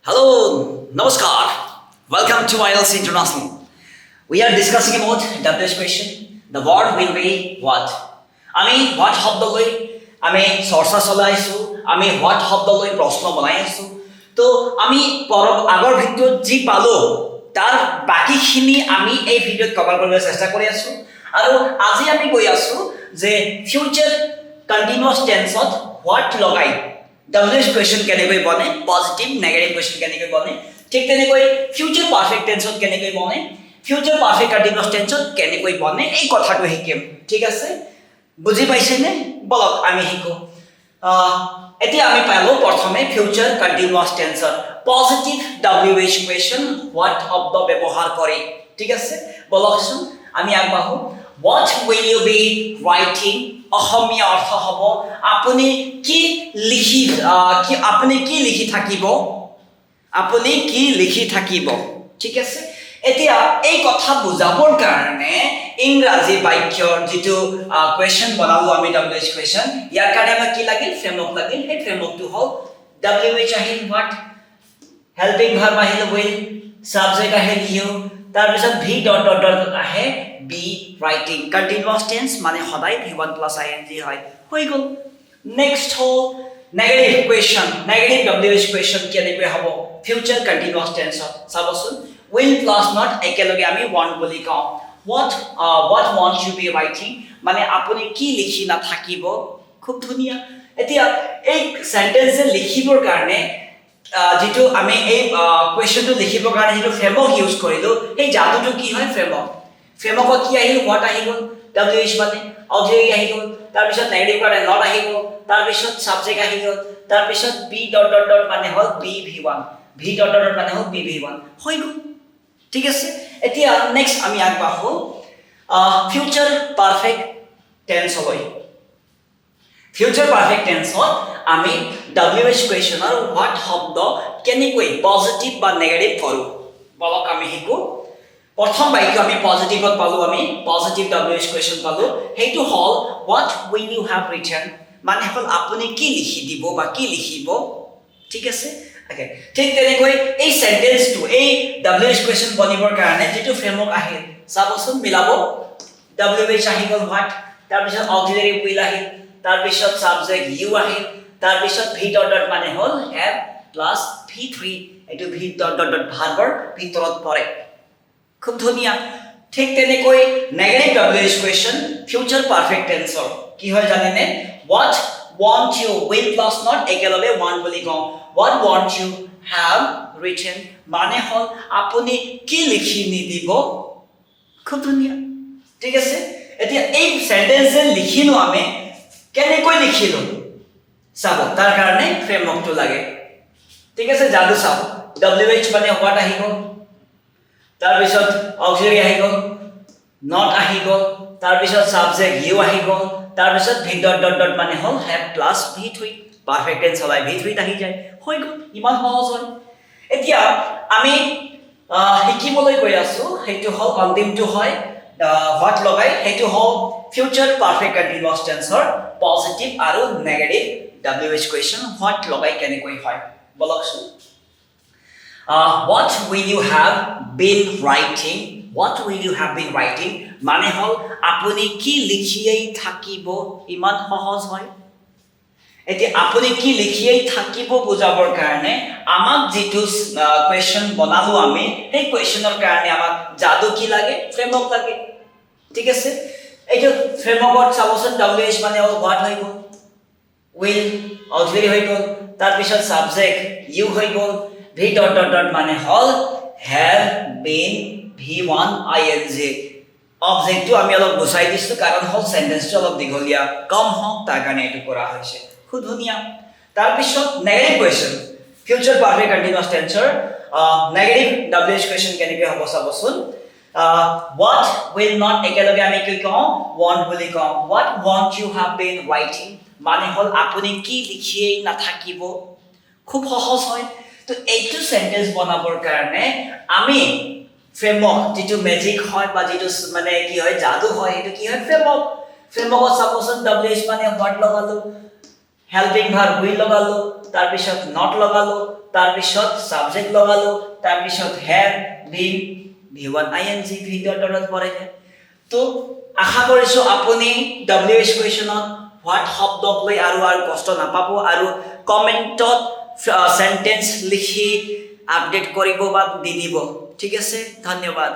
Hello, Namaskar. Welcome to IELTS International. We are discussing about WH question. The word will be what? আমি what শব্দ লৈ আমি চৰ্চা চলাই আছো আমি what শব্দ লৈ প্ৰশ্ন বনাই আছো তো আমি আগৰ ভিডিঅ'ত যি পালো তাৰ বাকিখিনি আমি এই ভিডিঅ'ত কভাৰ কৰিবলৈ চেষ্টা কৰি আছো আৰু আজি আমি গৈ আছো যে ফিউচাৰ কন্টিনিউয়াস টেন্সত what লগাই WH question কেনেকৈ বনে পজিটিভ নেগেটিভ question কেনেকৈ বনে ঠিক তেনেকৈ ফিউচাৰ পাৰফেক্ট টেন্সত কেনেকৈ বনে ফিউচাৰ পাৰফেক্ট কন্টিনিউয়াস টেন্সত কেনেকৈ বনে এই কথাটো শিকিম ঠিক আছে বুজি পাইছেনে বলক আমি শিকো এতিয়া আমি পালো প্ৰথমে ফিউচাৰ কন্টিনিউয়াস টেন্সৰ পজিটিভ WH question what শব্দ ব্যৱহাৰ কৰি ঠিক আছে বলকচোন আমি আগবাঢ়ো what will you be writing অসমীয়া অৰ্থ হ'ব আপুনি কি লিখি থাকিব ঠিক আছে এতিয়া এই কথা বুজাবৰ কাৰণে ইংৰাজী বাক্যৰ যেটো কোৱেশ্চন বনালো আমি WH কোৱেশ্চন ইয়াৰ কাৰণে আমাক কি লাগিল ফ্ৰেমৱৰ্ক লাগিল এই ফ্ৰেমৱৰ্কটো হ'ল WH আহিল what হেল্পিং ভাৰ্ব আহিল will সাবজেক্ট আহিল you তাৰ পিছত v ডট ডট ডট আহে be writing continuous tense মানে সদায় v1 plus ing হয় হৈ গল নেক্সট হল negative question negative WH question কেনেকৈ হ'ব ফিউচাৰ কন্টিনিউয়াস টেন্সত চাবচোন will plus not একেলগে আমি want বুলি কওঁ what won't you be writing মানে আপুনি কি লিখি না থাকিব খুব ধুনিয়া এতিয়া এই সেন্টেন্স লিখিবৰ কাৰণে যেটো আমি এই কোৱেশ্চনটো লিখিবৰ কাৰণে যেটো ফ্ৰেমৱৰ্ক ইউজ কৰিলো এই জাদুটো কি হয় ফ্ৰেমৱৰ্কত কি আহিল what আহিল WH মানে অবজেক্ট আহিল তাৰ পিছত নেগেটিভ কাৰণে not আহিল তাৰ পিছত সাবজেক্ট আহিল তাৰ পিছত b ডট ডট ডট মানে হ'ল bv1 v dot dot dot মানে হ'ল bv1 হৈ গল ঠিক আছে এতিয়া নেক্সট আমি আগবাঢ়ো ফিউচাৰ পাৰফেক্ট টেন্স হয় ফিউচাৰ পাৰফেক্ট টেন্সত আমি WH কোৱেশ্চনৰ what শব্দ কেনেকৈ পজিটিভ বা নেগেটিভ কৰো বলক আমি শিকো প্ৰথম বাক্য আমি পজিটিভত পালো আমি পজিটিভ WH কোৱেশ্চন পালো হেতু হল what will you have written মানে হল আপুনি কি লিখি দিব বা কি লিখিব ঠিক আছে ওকে ঠিক তেনেকৈ এই সেন্টেন্সটো এই WH কোৱেশ্চন বনিবৰ কাৰণে যেটো ফ্ৰেমৱৰ্ক আহিল চাবচোন মিলাব WH আহি গল what তাৰ পিছত অক্সিলাৰি will আহিল তাৰ পিছত সাবজেক্ট you আহিল তাৰ পিছত v ডট ডট মানে হল have plus v3 এটো v ডট ডট ডট ভাৰ্বৰ ভিতৰত পৰে খুব ধুনিয়া ঠিক তেনেকৈ negative WH question future perfect টেন্সৰ কি হয় জানেনে what want you will plus not একেলগে want বুলি কওঁ what want you have written মানে হল আপুনি কি লিখি নিদিব খুব ধুনিয়া ঠিক আছে এতিয়া এই সেন্টেন্স লিখিনো আমি কেনেকৈ লিখিলো চাব তাৰ কাৰণে ফ্ৰেমৱৰ্কটো লাগে ঠিক আছে জাদু চাও WH মানে what আহিব তাৰ পিছত অক্সিলাৰি আহিব not আহিব তাৰ পিছত সাবজেক্ট you আহিব তাৰ পিছত v ডট ডট ডট মানে হল have plus v3 perfect tense হলাই v3 আহি যায় হৈ গল ইমান সহজ হয় এতিয়া আমি শিকিবলৈ গৈ আছো হেতু হল অন্তিমটো হয় what লগাই হেতু হল ফিউচাৰ পাৰফেক্ট কন্টিনিউয়াস টেন্সৰ পজিটিভ আৰু নেগেটিভ WH কোৱেশ্চন what লগাই কেনেকৈ হয় বলকচোন what will you have been writing what will you have been writing মানে হল আপুনি কি লিখিয়েই থাকিব ইমান সহজ হয় এতিয়া আপুনি কি লিখিয়েই থাকিব বুজাবৰ কাৰণে আমাক যেটো কোৱেশ্চন বনালো আমি সেই কোৱেশ্চনৰ কাৰণে আমাক জাদু কি লাগে ফ্ৰেমৱৰ্ক লাগে ঠিক আছে এইটো ফ্ৰেমৱৰ্কত চাবচোন WH মানে হল what হৈ গল will অক্সিলাৰি হৈ গল তাৰ পিছত সাবজেক্ট you হৈ গল v ডট ডট ডট মানে হল have been v1 ing অবজেক্টটো আমি অলপ গুছাই দিছো কাৰণ হল সেন্টেন্সটো অলপ দীঘলীয়া কম হওক তাৰ কাৰণে এটো কৰা হৈছে খুব ধুনিয়া তাৰ পিছত negative question future perfect continuous টেন্সৰ নেগেটিভ WH কোৱেশ্চন কেনেকৈ হ'ব চাবচোন what will not একেলগে আমি কি কওঁ want বুলি কওঁ what won't you have been writing মানে হল আপুনি কি লিখিয়েই না থাকিব খুব সহজ হয় তো এইটো সেন্টেন্স বনাবৰ কাৰণে আমি ফ্ৰেমৱৰ্ক যেটো ম্যাজিক হয় বা যেটো মানে কি হয় জাদু হয় এটো কি হয় ফ্ৰেমৱৰ্কত চাবচোন WH মানে what লগালো হেল্পিং ভাৰ্ব উইল লগালো, তাৰপিছত নট লগালো, তাৰপিছত সাবজেক্ট লগালো, তাৰপিছত হ্যাভ বিন V1 ing ভিডিঅ'ৰ দৰত পৰে যায়। তো আশা কৰিছো আপুনি WH কুৱেশ্যনত হোৱাট শব্দক লৈ আৰু কষ্ট নাপাব আৰু কমেন্টত সেন্টেন্স লিখি আপডেট কৰিব বা দি দিব। ঠিক আছে, ধন্যবাদ।